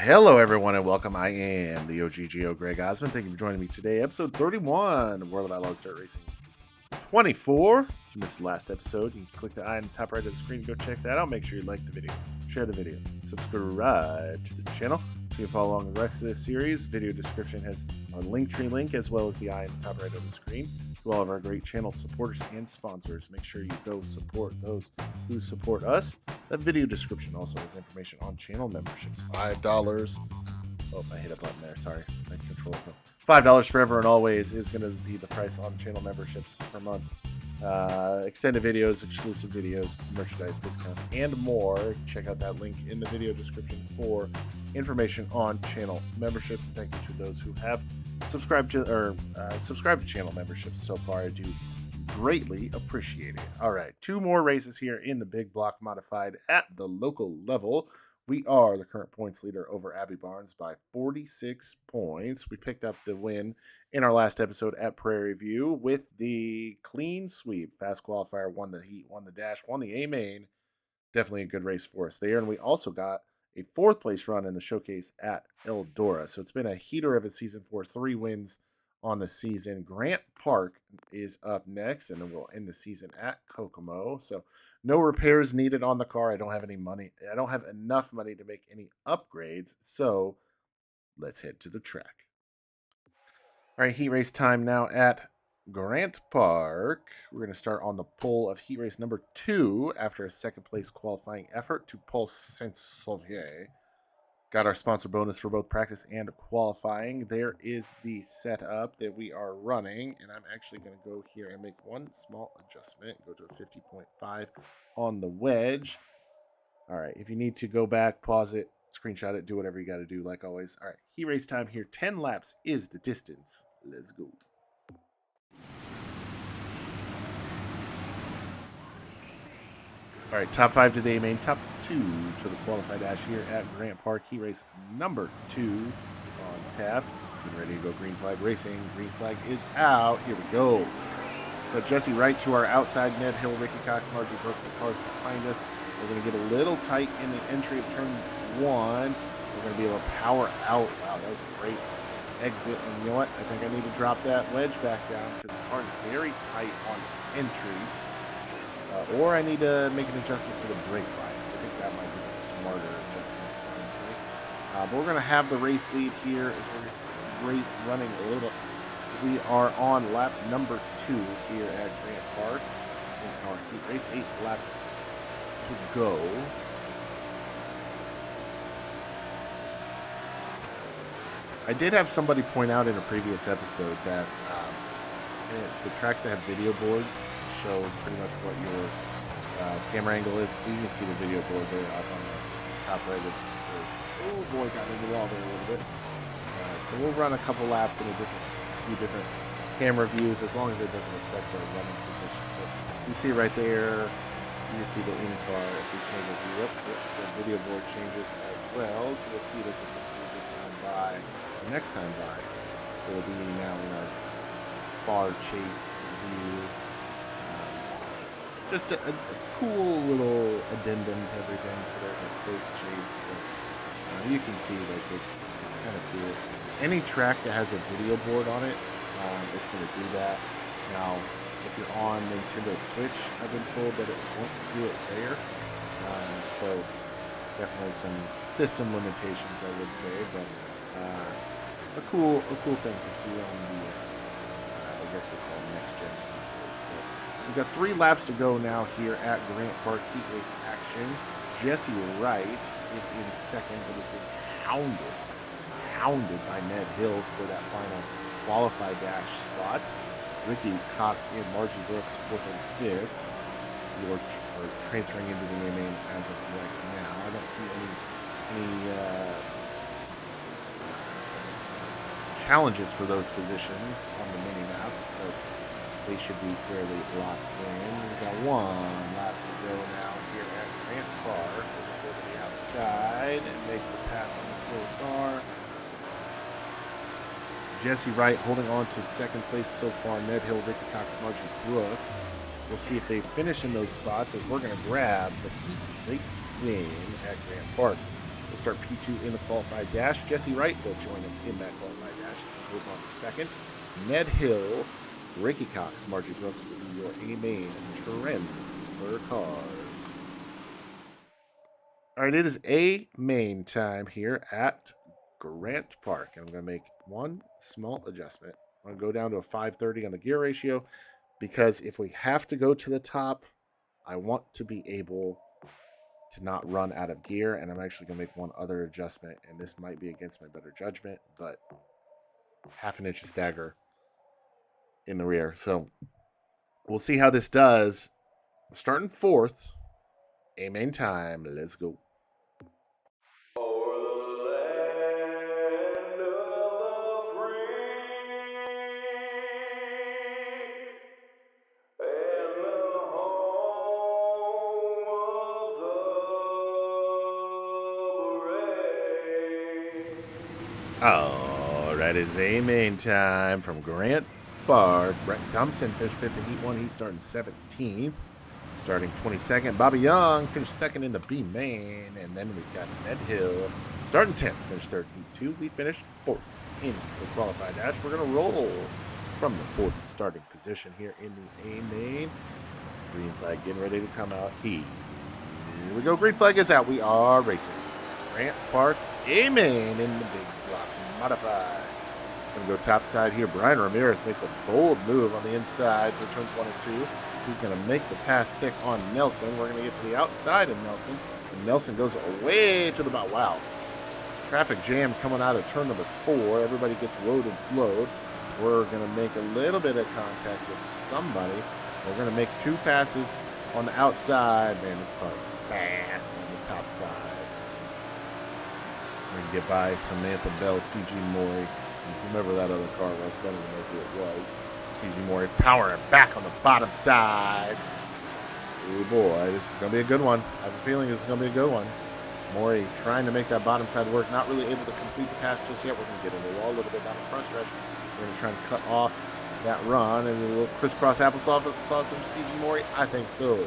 Hello, everyone, and welcome. I am the OGGO Greg Osmond. Thank you for joining me today. Episode 31 of World of Outlaws Dirt Racing 24. If you missed the last episode, you can click the eye on the top right of the screen. Go check that out. Make sure you like the video, share the video, subscribe to the channel so you can follow along the rest of this series. Video description has our Linktree link as well as the eye on the top right of the screen. To all of our great channel supporters and sponsors, make sure you go support those who support us. That video description also has information on channel memberships. $5. Oh, I hit a button there. Sorry. My control. $5 forever and always is going to be the price on channel memberships per month. Extended videos, exclusive videos, merchandise discounts, and more. Check out that link in the video description for information on channel memberships. Thank you to those who have subscribe to channel memberships so far. I do greatly appreciate it. All right, two more races here in the big block modified at the local level. We are the current points leader over Abby Barnes by 46 points. We picked up the win in our last episode at Prairie View with the clean sweep. Fast qualifier, won the heat, won the dash, won the A main. Definitely a good race for us there. And we also got a fourth place run in the showcase at Eldora. So it's been a heater of a season for 3 wins on the season. Grant Park is up next, and then we'll end the season at Kokomo. So no repairs needed on the car. I don't have any money. I don't have enough money to make any upgrades. So let's head to the track. All right, heat race time now at Grant Park. We're going to start on the pole of heat race number 2 after a second place qualifying effort to Paul Saint-Sauvier. Got our sponsor bonus for both practice and qualifying. There is the setup that we are running, and I'm actually going to go here and make one small adjustment. Go to a 50.5 on the wedge. All right, if you need to go back, pause it, screenshot it, do whatever you got to do like always. All right, heat race time here. 10 laps is the distance. Let's go. All right, top 5 to the A main, top 2 to the qualified dash here at Grant Park. Heat race number 2 on tap. Getting ready to go green flag racing. Green flag is out. Here we go. Got Jesse Wright to our outside. Ned Hill, Ricky Cox, Margie Brooks, the cars behind us. We're going to get a little tight in the entry of turn 1. We're going to be able to power out. Wow, that was a great exit. And you know what? I think I need to drop that wedge back down because the car is very tight on entry. Or I need to make an adjustment to the brake bias. I think that might be the smarter adjustment, honestly. But we're going to have the race lead here as we're running a little. We are on lap number 2 here at Grant Park in our heat race. 8 laps to go. I did have somebody point out in a previous episode that the tracks that have video boards show pretty much what your camera angle is, so you can see the video board there up on the top right of the screen. Oh boy, got in the wall there a little bit. So we'll run a couple laps in a few different camera views as long as it doesn't affect our running position. So you see right there, you can see the in-car. If we change the view up, the video board changes as well. So we'll see this will continue this time by. The next time by, it will be now in our far chase view. Just a cool little addendum to everything. So there's a close chase. So, you can see like it's kind of cool. Any track that has a video board on it, it's going to do that. Now, if you're on Nintendo Switch, I've been told that it won't do it there. So definitely some system limitations, I would say, but a cool thing to see on the I guess we'll call it next gen consoles. But we've got 3 laps to go now here at Grant Park heat race action. Jesse Wright is in second, but has been hounded by Ned Hill for that final qualified dash spot. Ricky Cox and Margie Brooks 4th and 5th. We are transferring into the A main as of right now. I don't see any challenges for those positions on the mini map, so they should be fairly locked in. We've got 1 lap to go now here at Grant Park. We'll go to the outside and make the pass on this little car. Jesse Wright holding on to second place so far. Ned Hill, Ricky Cox, Margie Brooks. We'll see if they finish in those spots as we're going to grab the heat race win at Grant Park. will start P2 in the qualified dash. Jesse Wright will join us in that qualified dash as he holds on to second. Ned Hill, Ricky Cox, Margie Brooks will be your A-main trends for cars. All right, it is A-main time here at Grant Park. And I'm going to make one small adjustment. I'm going to go down to a 530 on the gear ratio because if we have to go to the top, I want to be able to not run out of gear. And I'm actually going to make one other adjustment. And this might be against my better judgment, but half an inch of stagger in the rear. So we'll see how this does. Starting fourth, A-main time. Let's go. Oh, that is A-main time from Grant Park. Brett Thompson finished 5th in Heat 1. He's starting 17th. Starting 22nd, Bobby Young finished 2nd in the B-main. And then we've got Ned Hill starting 10th, finished 3rd in Heat 2. We finished 4th in the qualified dash. We're going to roll from the 4th starting position here in the A-main. Green flag getting ready to come out. Here we go. Green flag is out. We are racing. Grant Park A-main in the big block modified. Gonna go top side here. Brian Ramirez makes a bold move on the inside for turns 1 and 2. He's gonna make the pass stick on Nelson. We're gonna get to the outside of Nelson, and Nelson goes away to the bottom. Wow. Traffic jam coming out of turn number 4. Everybody gets woed and slowed. We're gonna make a little bit of contact with somebody. We're gonna make 2 passes on the outside. Man, this car is fast on the top side. We're going to get by Samantha Bell, C.G. Maury. Remember that other car was. Don't even know who it was. C.G. Maury powering back on the bottom side. Oh boy, this is going to be a good one. I have a feeling this is going to be a good one. Maury trying to make that bottom side work. Not really able to complete the pass just yet. We're going to get in the wall a little bit down the front stretch. We're going to try and cut off that run. And a little crisscross applesauce from C.G. Maury? I think so.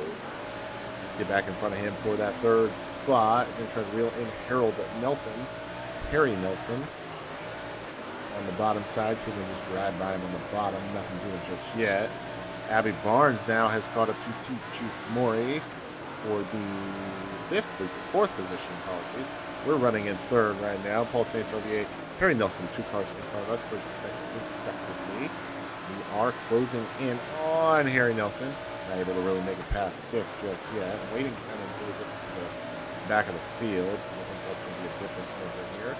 Get back in front of him for that 3rd spot. Going to try to reel in Harry Nelson on the bottom side. See if we can just drive by him on the bottom. Nothing doing just yet. Abby Barnes now has caught up to C.G. Maury for the 4th position. Apologies. We're running in 3rd right now. Paul St. Sauvie, Harry Nelson, 2 cars in front of us, 1st and 2nd respectively. We are closing in on Harry Nelson. Not able to really make a pass stick just yet. I'm waiting kind of until we get to the back of the field. I think that's going to be a difference maker here.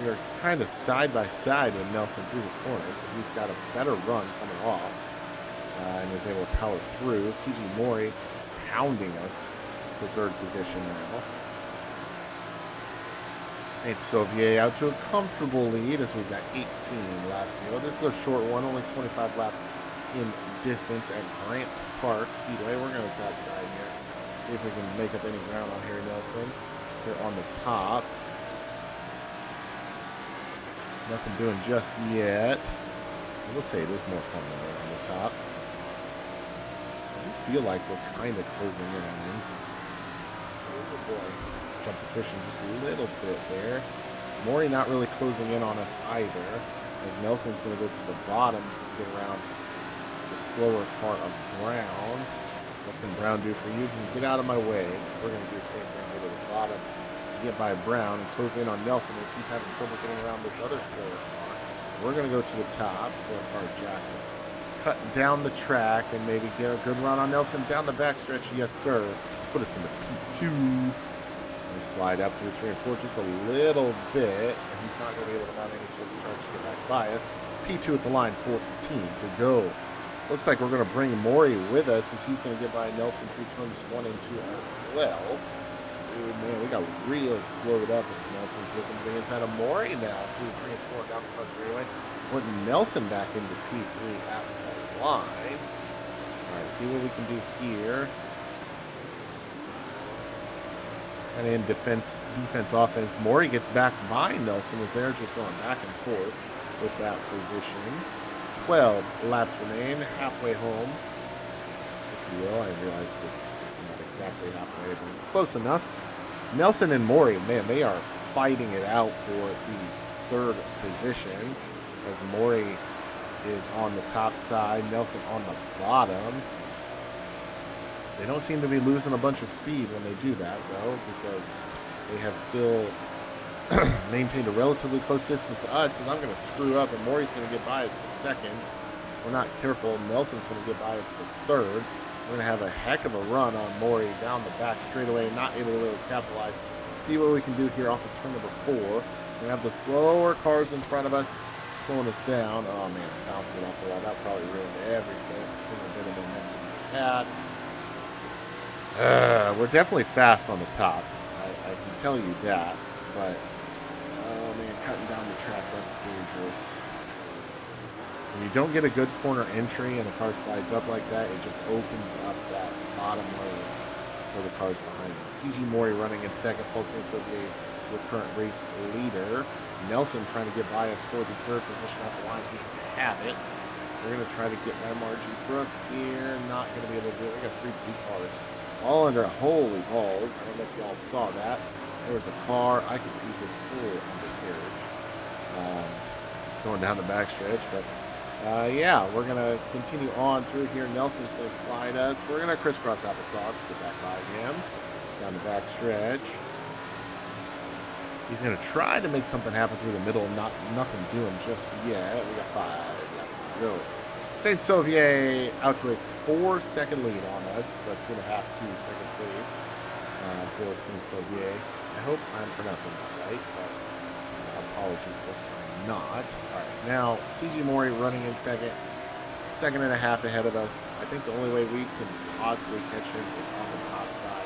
We are kind of side by side with Nelson through the corners, but he's got a better run coming off and was able to power through. C.G. Maury pounding us for 3rd position now. St. Sauvie out to a comfortable lead as we've got 18 laps here. This is a short one, only 25 laps in distance at Grant Park Speedway. We're going to top side here. See if we can make up any ground on Harry Nelson here on the top. Nothing doing just yet. I will say it is more fun than on the top. I do feel like we're kind of closing in on him. Oh boy. Jump the cushion just a little bit there. Maury not really closing in on us either, as Nelson's going to go to the bottom and get around the slower part of Brown. What can Brown do for you? You can get out of my way. We're going to do the same thing. Go to the bottom, get by Brown, and close in on Nelson as he's having trouble getting around this other slower car. We're going to go to the top, so car Jackson. Cut down the track and maybe get a good run on Nelson down the backstretch. Yes, sir. Put us into P2. We slide up through 3 and 4 just a little bit, and he's not going to be able to mount any sort of charge to get back by us. P2 at the line, 14 to go. Looks like we're going to bring Maury with us as he's going to get by Nelson through turns 1 and 2 as well. Ooh, man, we got real slowed up as Nelson's looking to the inside of Maury now through 3 and 4 down the front straightaway. Putting Nelson back into P3 at the line. All right, see what we can do here. And in defense, offense, Maury gets back by Nelson as they're just going back and forth with that position. 12 laps remain, halfway home, if you will. I realize it's not exactly halfway, but it's close enough. Nelson and Maury, man, they are fighting it out for the third position as Maury is on the top side, Nelson on the bottom. They don't seem to be losing a bunch of speed when they do that, though, because they have still maintained a relatively close distance to us. As I'm going to screw up, and Maury's going to get by us for second. If we're not careful, Nelson's going to get by us for third. We're going to have a heck of a run on Maury down the back straightaway, not able to really capitalize. See what we can do here off of turn number 4. We're going to have the slower cars in front of us slowing us down. Oh, man, bouncing off the wall. That probably ruined every single bit of momentum we had. We're definitely fast on the top. I can tell you that, but oh man, cutting down the track, that's dangerous. When you don't get a good corner entry and the car slides up like that, it just opens up that bottom lane for the cars behind you. CG Mori running in second, Paul Saint-Sauvier, your current race leader. Nelson trying to get by us for the third position off the line. He's going to have it. We're going to try to get by Margie Brooks here. Not going to be able to do it. We got 3 B cars all under holy balls. I don't know if y'all saw that. There was a car. I could see this whole undercarriage going down the backstretch. But yeah, we're going to continue on through here. Nelson's going to slide us. We're going to crisscross applesauce, get back by him down the backstretch. He's going to try to make something happen through the middle. Nothing doing just yet. We got 5 laps to go. Saint-Sauvier out to a 4-second lead on us. It's about 2.5 to second place for Saint-Sauvier. I hope I'm pronouncing that right, but apologies if I'm not. All right, now CG Mori running in second, 1.5 seconds ahead of us. I think the only way we can possibly catch him is on the top side.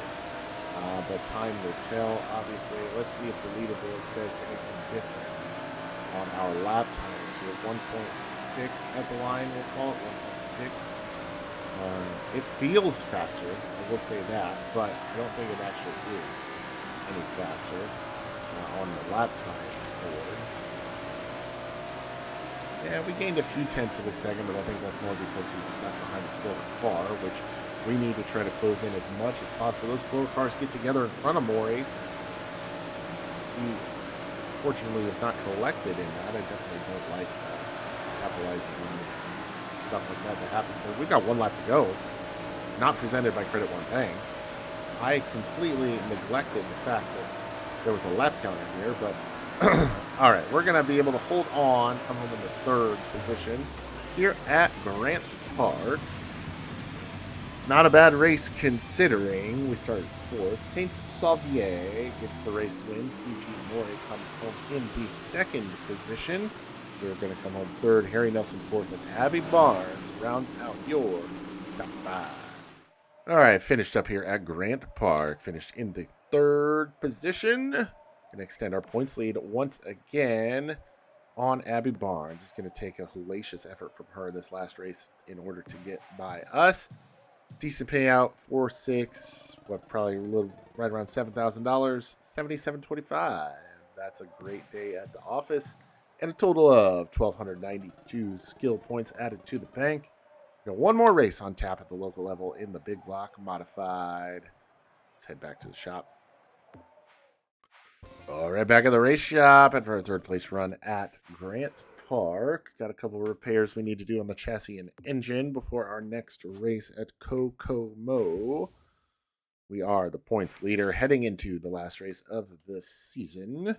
But time will tell, obviously. Let's see if the leaderboard says anything different on our lap times. We're 1.6 at the line, we'll call it 1.6. It feels faster, I will say that, but I don't think it actually is any faster on the lap time board. Yeah, we gained a few tenths of a second, but I think that's more because he's stuck behind a slower car, which we need to try to close in as much as possible. Those slower cars get together in front of Maury. He, fortunately, is not collected in that. I definitely don't like capitalizing on stuff like that happens. So we've got 1 lap to go. Not presented by Credit One Bank. I completely neglected the fact that there was a lap counter here, but all right, we're going to be able to hold on, come home in the 3rd position here at Grant Park. Not a bad race considering we started 4th. Saint-Sauvier gets the race win. CG Mori comes home in the 2nd position. We're going to come home 3rd. Harry Nelson 4th, and Abby Barnes rounds out your top 5. All right, finished up here at Grant Park. Finished in the 3rd position. Going to extend our points lead once again on Abby Barnes. It's going to take a hellacious effort from her this last race in order to get by us. Decent payout, 4-6, probably a little right around $7,000, $77.25. That's a great day at the office, and a total of 1,292 skill points added to the bank. Got 1 more race on tap at the local level in the big block modified. Let's head back to the shop. All right, back at the race shop and for our 3rd place run at Grant Park. Got a couple of repairs we need to do on the chassis and engine before our next race at Kokomo. We are the points leader heading into the last race of the season.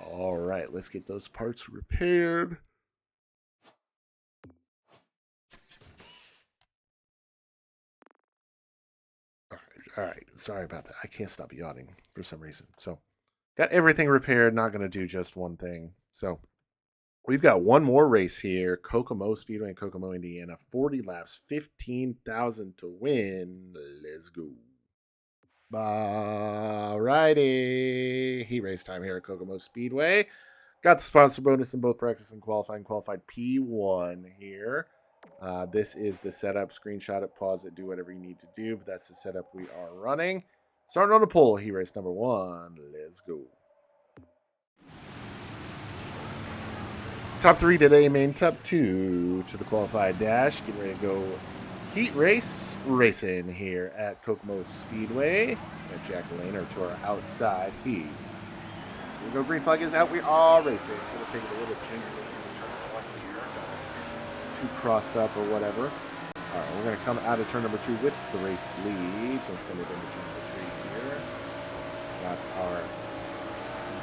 All right, let's get those parts repaired. All right. Sorry about that. I can't stop yawning for some reason. So, got everything repaired. Not going to do just one thing. So, we've got 1 more race here. Kokomo Speedway in Kokomo, Indiana. 40 laps, 15,000 to win. Let's go. All righty. Heat race time here at Kokomo Speedway. Got the sponsor bonus in both practice and qualifying. Qualified P1 here. This is the setup. Screenshot it, pause it, do whatever you need to do. But that's the setup we are running. Starting on the pole, heat race number 1. Let's go. Top 3 today, main top 2 to the qualified dash. Getting ready to go Heat race racing here at Kokomo Speedway. Got Jack Lehner to our outside. Here we go. Green flag is out. We are racing. Gonna take it a little gingerly in turn one here. Too crossed up or whatever. All right, we're gonna come out of turn number 2 with the race lead. We'll send it into turn number 3 here. Got our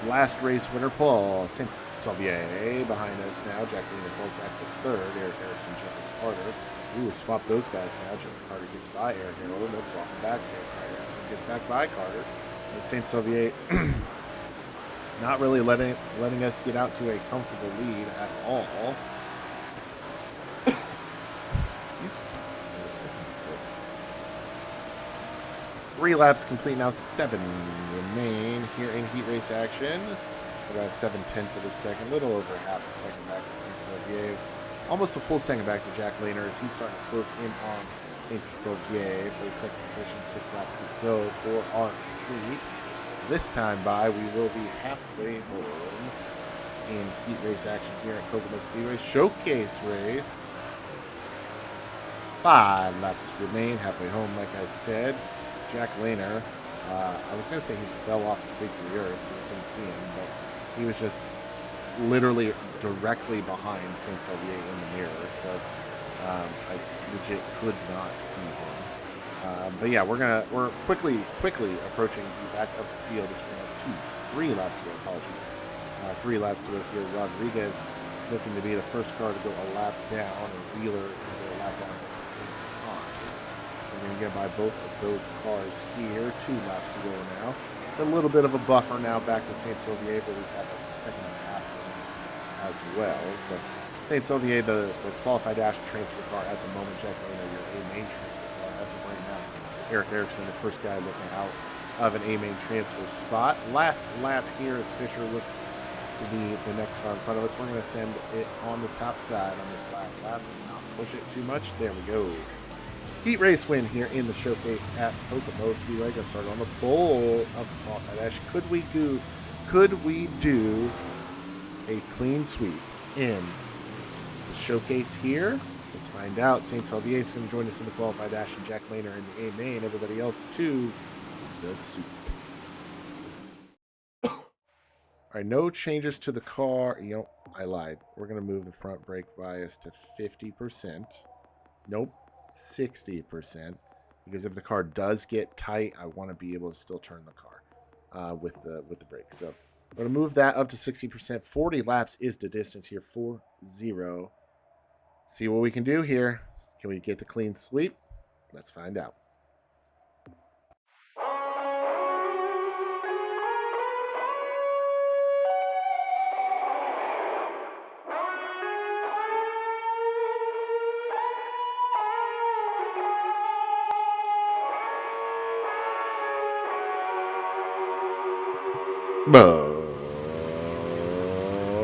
last race winner, Paul Saint-Sauvier, behind us now. Jack Lehner falls back to third. Eric Erickson, Jeffrey Carter. Ooh, swap those guys now. Jeffrey Carter gets by Eric Harold. Nope, swapping back. Eric Erickson gets back by Carter. And Saint-Sauvier not really letting us get out to a comfortable lead at all. Excuse me. 3 laps complete now. 7 remain here in heat race action. About 7/10 of a second, a little over half a second back to Saint-Sauvier. Almost a full second back to Jack Lehner as he's starting to close in on Saint-Sauvier for the second position. 6 laps to go for our lead. This time by, we will be halfway home in heat race action here at Kokomo Speedway. Showcase race. 5 laps remain, halfway home, like I said. Jack Lehner, I was going to say he fell off the face of the earth, we couldn't see him, but he was just literally directly behind Saint-Sauvier in the mirror, so I legit could not see him. But yeah, we're quickly approaching the back of the field as we have 3 laps to go. Apologies, 3 laps to go here. Rodriguez looking to be the first car to go a lap down, and Wheeler going to go a lap down at the same time. We're going to get by both of those cars here. 2 laps to go now. A little bit of a buffer now back to Saint-Sauvier, but we have a second and a half to him as well. So Saint-Sauvier, the qualified dash transfer car at the moment. Jack Lehner, your A-main transfer car as of right now. Eric Erickson, the first guy looking out of an A-main transfer spot. Last lap here as Fisher looks to be the next car in front of us. We're going to send it on the top side on this last lap and not push it too much. There we go. Heat race win here in the showcase at Kokomo Speedway. Going to start on the bowl of the qualified dash. Could we do a clean sweep in the showcase here? Let's find out. Saint-Sauvier is going to join us in the qualified dash, and Jack Lehner in the A-main. Everybody else to the soup. All right, no changes to the car. You know, I lied. We're going to move the front brake bias to 50%. Nope. 60%, because if the car does get tight, I want to be able to still turn the car with the brake. So I'm going to move that up to 60%. 40 laps is the distance here. 4-0. See what we can do here. Can we get the clean sweep? Let's find out.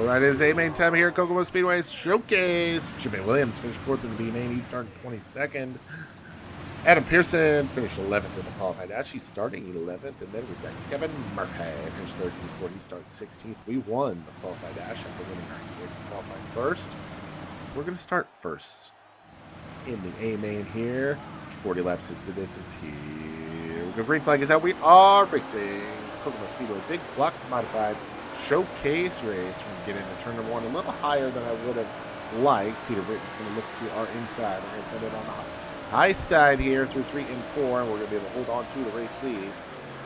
Right, it is A-main time here at Kokomo Speedway Showcase. Jimmy Williams finished 4th in the B-main. He started 22nd. Adam Pearson finished 11th in the qualified dash. He's starting 11th. And then we've got Kevin Murphy finished 3rd before he starts 16th. We won the qualified dash after winning our race and qualifying first. We're going to start first in the A-main here. 40 laps is the distance here. The green flag is out. We are racing Kokomo Speedway Big Block Modified Showcase race. We're going to get into turn number 1 a little higher than I would have liked. Peter Britton's going to look to our inside. We're going to send it on the high side here through 3 and 4, and we're going to be able to hold on to the race lead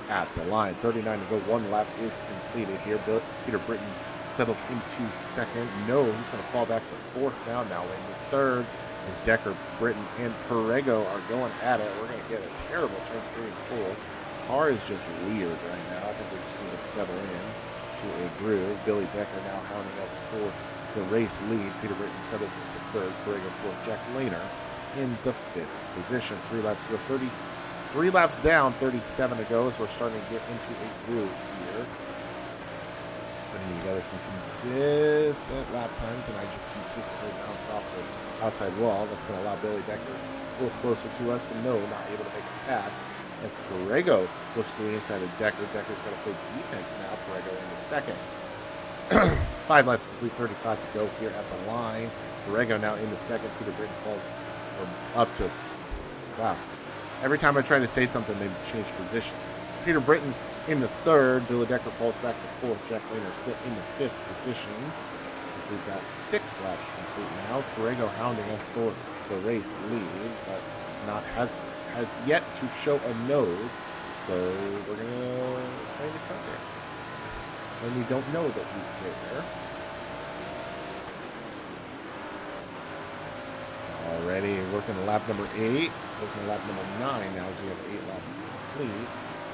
at the line. 39 to go. 1 lap is completed here. Peter Britton settles into second. No, he's going to fall back to 4th now. Now in 3rd as Decker, Britton, and Perego are going at it. We're going to get a terrible turns 3 and 4. Car is just weird right now. I think we just need to settle in to a groove. Billy Decker now hounding us for the race lead. Peter Britton settles into 3rd. Perego 4th. Jack Lehner in the 5th position. 3 laps to go. 3 laps down, 37 to go as we're starting to get into a groove here. Putting together some consistent lap times, and I just consistently bounced off the outside wall. That's going to allow Billy Decker a little closer to us, but no, not able to make a pass. As Perego looks to the inside of Decker. Decker's going to play defense now. Perego in the 2nd. 5 laps complete, 35 to go here at the line. Perego now in the 2nd. Peter Britton falls up to Wow. Every time I try to say something, they change positions. Peter Britton in the third. Billy Decker falls back to fourth. Jack Lehner still in the fifth position. As we've got 6 laps complete now. Borrego hounding us for the race lead, but has yet to show a nose. So we're gonna try to start there. And we don't know that he's there. Already working lap number 8. Working lap number 9 now as we have 8 laps complete.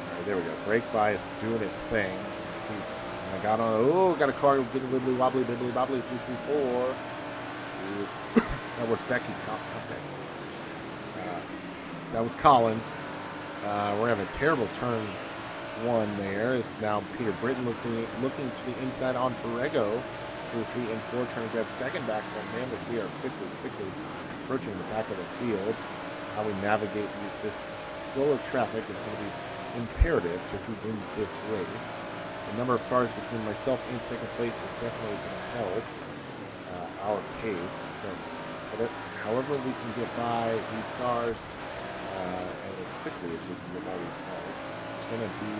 Alright, there we go. Brake bias doing its thing. Let's see. And I got on. Oh, got a car getting wibbly wobbly, bibbly bobbly. 3, 3, 4. That was Becky. That was Collins. We're having a terrible turn 1 there. It's now Peter Britton looking to the inside on Borrego. 2, 3, and 4 trying to grab second back from him as we are quickly approaching the back of the field. How we navigate this slower traffic is going to be imperative to who wins this race. The number of cars between myself and second place is definitely going to help our pace. So however we can get by these cars and as quickly as we can get by these cars, it's going to be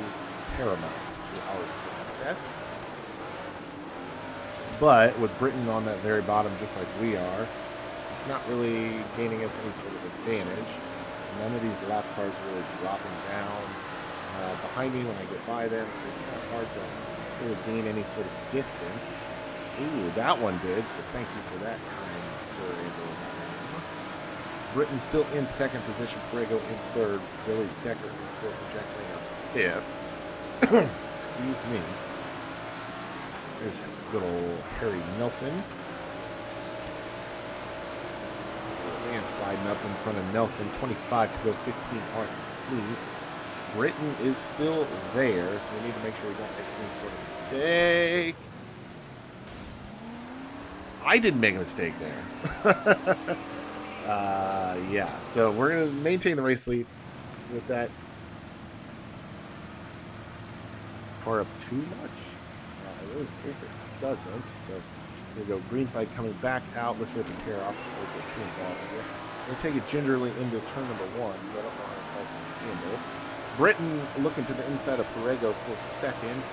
paramount to our success. But with Britain on that very bottom, just like we are, it's not really gaining us any sort of advantage. None of these lap cars are really dropping down behind me when I get by them, so it's kind of hard to really gain any sort of distance. Ooh, that one did, so thank you for that, kind sir. Britain still in second position, Borrego in third, Billy Decker in fourth, and Jack Lehner fifth. Excuse me. There's good old Harry Nelson. And sliding up in front of Nelson. 25 to go, 15 aren't complete. Britain is still there, so we need to make sure we don't make any sort of mistake. I didn't make a mistake there. Yeah, so we're going to maintain the race lead with that car up too much. I really think it doesn't. So here we go. Green flag coming back out. Let's rip the tear off. We'll get too involved here. We're going to take it gingerly into turn number 1 because I don't know how the car's going to handle. Britain looking to the inside of Borrego for second.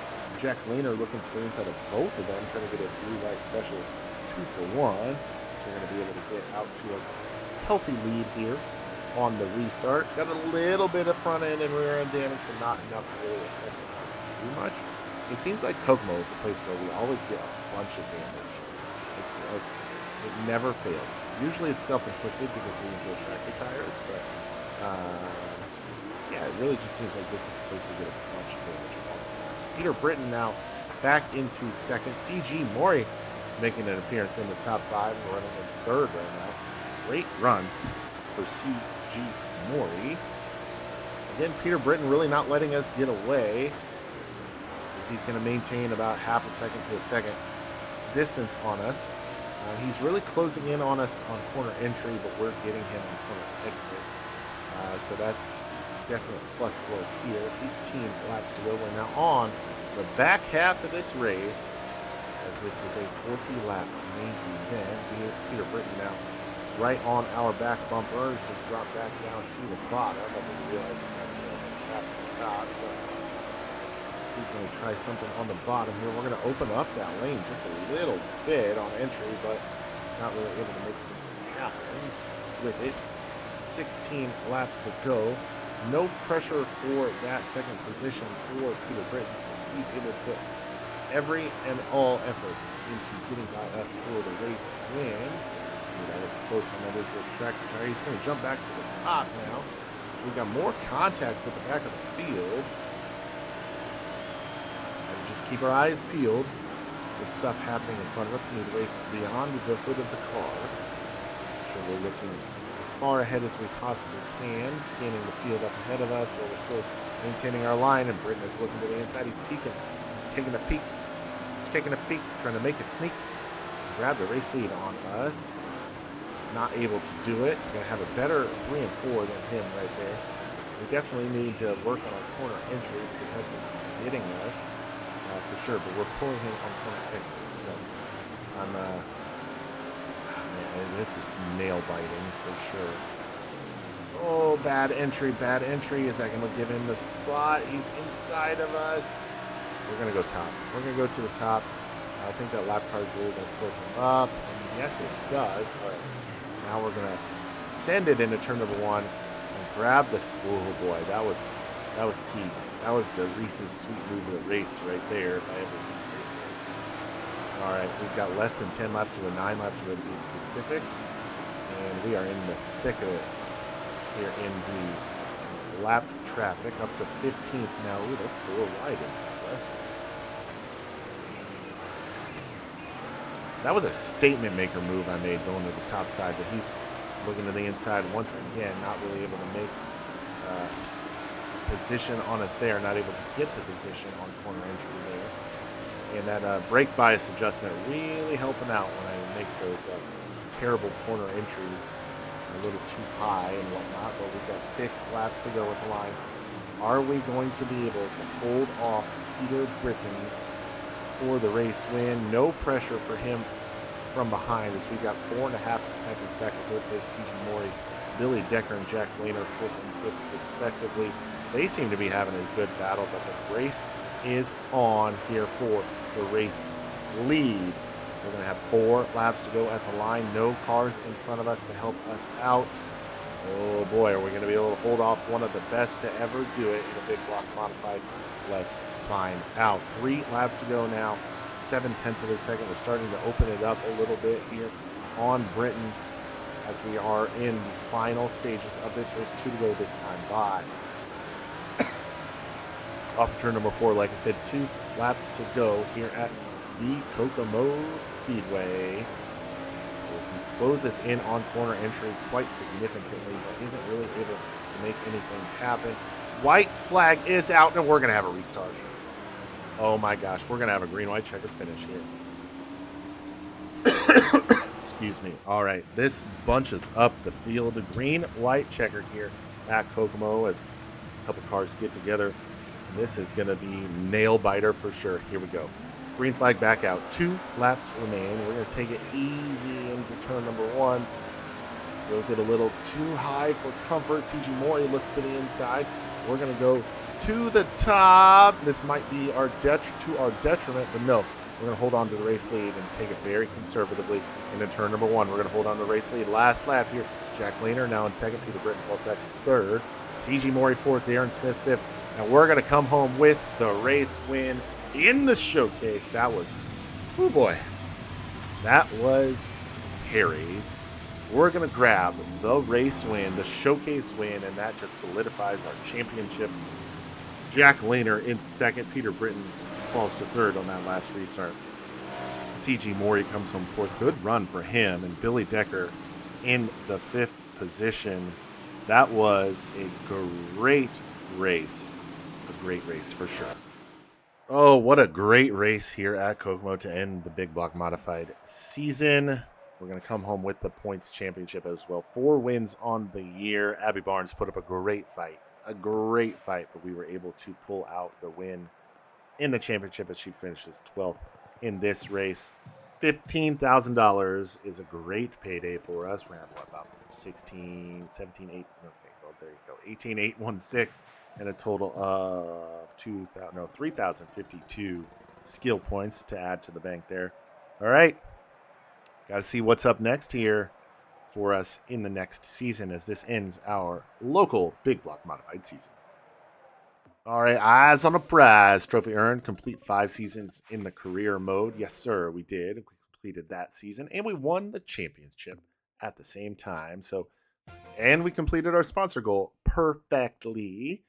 Jack Lehner looking to the inside of both of them, trying to get a blue-white special 2 for 1. So we're going to be able to get out to a healthy lead here on the restart. Got a little bit of front end and rear end damage, but not enough to really affect it too much. It seems like Kokomo is a place where we always get a bunch of damage. It never fails. Usually it's self-inflicted because of the tractor tires, but yeah, it really just seems like this is the place we get a bunch of damage all the time. Peter Britton now back into second. C.G. Mori making an appearance in the top 5. We're running in third right now. Great run for C.G. Mori. Again, Peter Britton really not letting us get away, as he's going to maintain about half a second to a second distance on us. He's really closing in on us on corner entry, but we're getting him on corner exit. So that's definitely a plus for us here. 18 laps to go. We're now on the back half of this race, as this is a 40-lap main event. Peter Britton now right on our back bumper. Just dropped back down to the bottom. I didn't realize he had to go past the top. So he's going to try something on the bottom here. We're going to open up that lane just a little bit on entry, but not really able to make it happen with it. 16 laps to go. No pressure for that second position for Peter Britton, since he's able to put every and all effort into getting by us for the race win. Ooh, that was close on that for the tractor tire. He's going to jump back to the top now. So we got more contact with the back of the field. And just keep our eyes peeled. There's stuff happening in front of us. We need to race beyond the hood of the car. Make sure we're looking as far ahead as we possibly can, scanning the field up ahead of us while we're still maintaining our line. And Britton is looking to the inside. He's peeking. He's taking a peek. He's taking a peek, trying to make a sneak. Grab the race lead on us. Not able to do it. Going to have a better 3 and 4 than him right there. We definitely need to work on our corner entry because that's what he's getting us for sure. But we're pulling him on corner entry. So I'm man, this is nail biting for sure. Oh, bad entry, bad entry. Is that going to give him the spot? He's inside of us. We're going to go top. We're going to go to the top. I think that lap car is really going to slip him up. And yes, it does. All right. Now we're going to send it into turn number one and grab the... Oh, boy. That was key. That was the Reese's Sweet Move of the race right there, if I ever can say so. All right. We've got less than 10 laps to go, 9 laps to go to be specific. And we are in the thick of it here in the lap traffic up to 15th now. Ooh, they're 4 wide in front of us. That was a statement maker move I made going to the top side, but he's looking to the inside once again, not really able to make position on us there, not able to get the position on corner entry there. And that brake bias adjustment really helping out when I make those terrible corner entries a little too high and whatnot, but we've got 6 laps to go at the line. Are we going to be able to hold off Peter Britton for the race win? No pressure for him from behind as we got 4.5 seconds back in third place. C.G. Mori, Billy Decker, and Jack Lehner 4th and 5th respectively. They seem to be having a good battle, but the race is on here for the race lead. We're going to have 4 laps to go at the line. No cars in front of us to help us out. Oh boy, are we going to be able to hold off one of the best to ever do it in a big block modified? Let's find out. 3 laps to go now. 0.7 of a second. We're starting to open it up a little bit here on Britain as we are in the final stages of this race. 2 to go this time by. Off of turn number 4, like I said, 2 laps to go here at the Kokomo Speedway. He closes in on corner entry quite significantly, but isn't really able to make anything happen. White flag is out, and we're going to have a restart. Oh my gosh, we're going to have a green-white checkered finish here. Excuse me. All right, this bunches up the field. Green-white checkered here at Kokomo as a couple cars get together. This is going to be nail-biter for sure. Here we go. Green flag back out. 2 laps remain. We're going to take it easy into turn number 1. Still get a little too high for comfort. C.G. Mori looks to the inside. We're going to go to the top. This might be to our detriment, but no. We're going to hold on to the race lead and take it very conservatively into turn number 1. We're going to hold on to the race lead. Last lap here. Jack Lehner now in second. Peter Britton falls back in third. C.G. Mori 4th. Darren Smith 5th. And we're going to come home with the race win in the showcase. That was, oh boy, that was hairy. We're going to grab the race win, the showcase win, and that just solidifies our championship. Jack Lehner in second. Peter Britton falls to third on that last restart. C.G. Mori comes home 4th. Good run for him. And Billy Decker in the 5th position. That was a great race. A great race for sure. Oh, what a great race here at Kokomo to end the Big Block Modified season. We're going to come home with the points championship as well. 4 wins on the year. Abby Barnes put up a great fight, but we were able to pull out the win in the championship as she finishes 12th in this race. $15,000 is a great payday for us. We're going to have about 16, 17, 18. Okay, well, there you go. 18,816 and a total of 3,052 skill points to add to the bank there. All right. Got to see what's up next here for us in the next season as this ends our local Big Block Modified season. All right, eyes on the prize. Trophy earned. Complete 5 seasons in the career mode. Yes, sir, we did. We completed that season, and we won the championship at the same time. And we completed our sponsor goal perfectly.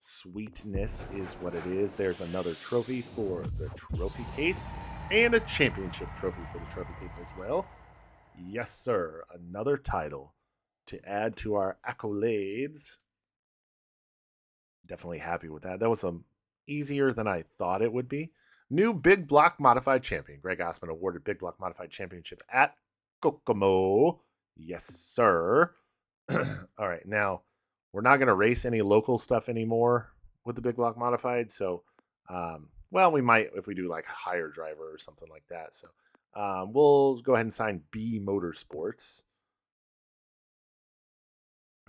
Sweetness is what it is. There's another trophy for the trophy case and a championship trophy for the trophy case as well. Yes, sir. Another title to add to our accolades. Definitely happy with that. That was easier than I thought it would be. New Big Block Modified Champion. Greg Osmond awarded Big Block Modified Championship at Kokomo. Yes, sir. All right, now we're not going to race any local stuff anymore with the Big Block Modified. So, well, we might if we do like a hire driver or something like that. So we'll go ahead and sign B Motorsports.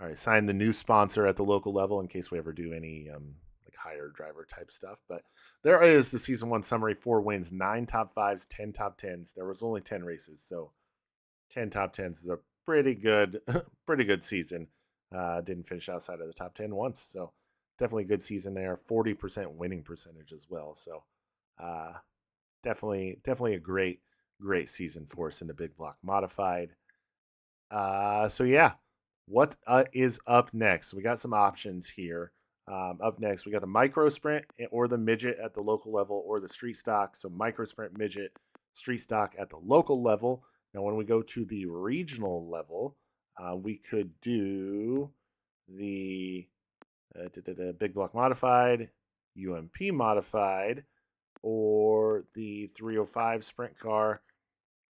All right, sign the new sponsor at the local level in case we ever do any like hire driver type stuff. But there is the season 1 summary: 4 wins, 9 top 5s, 10 top 10s. There was only 10 races, so 10 top 10s is a pretty good, pretty good season. Didn't finish outside of the top 10 once, so definitely a good season there. 40% winning percentage as well. So uh, definitely a great season for us in the big block modified. So yeah, what is up next? We got some options here. Up next, we got the micro sprint or the midget at the local level, or the street stock. So micro sprint, midget, street stock at the local level. Now, when we go to the regional level, we could do the big block modified, UMP modified, or the 305 sprint car,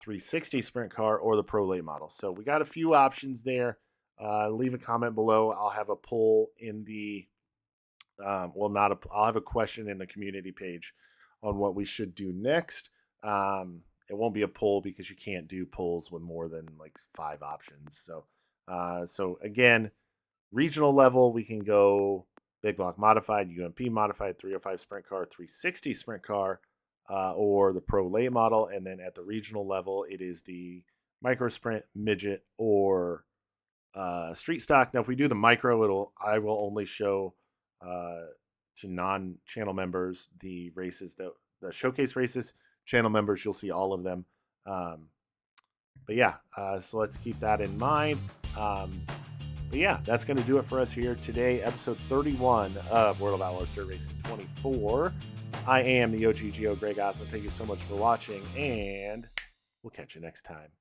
360 sprint car, or the pro late model. So we got a few options there. Leave a comment below. I'll have a poll in the I'll have a question in the community page on what we should do next. It won't be a poll because you can't do polls with more than like 5 options. So again, regional level, we can go big block modified, UMP modified, 305 sprint car, 360 sprint car, or the pro late model. And then at the regional level, it is the micro sprint, midget, or street stock. Now, if we do the micro, I will only show to non-channel members the races, the showcase races. Channel members, you'll see all of them. But yeah, so let's keep that in mind. But yeah, that's going to do it for us here today. Episode 31 of World of Outlaws Dirt Racing 24. I am the OGGO, Greg Osmond. Thank you so much for watching, and we'll catch you next time.